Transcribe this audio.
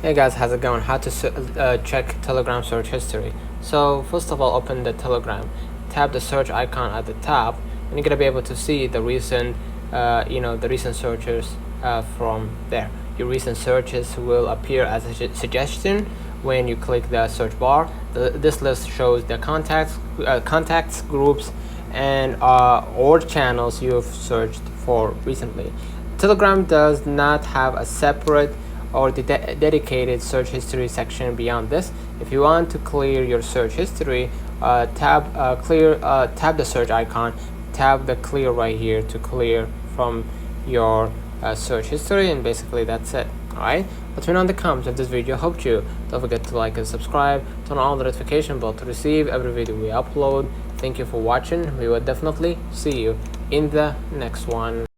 Hey guys, how's it going? How to check Telegram search history. So first of all, open the Telegram, tap the search icon at the top, and you're gonna be able to see the recent, the recent searches from there. Your recent searches will appear as a suggestion when you click the search bar. This list shows the contacts, groups, and or channels you've searched for recently. Telegram does not have a separate or the dedicated search history section beyond this. If you want to clear your search history, tap the search icon, tap the clear right here to clear from your search history, and basically that's it. Alright, let me know in the comments if this video helped you. Don't forget to like and subscribe, turn on the notification bell to receive every video we upload. Thank you for watching. We will definitely see you in the next one.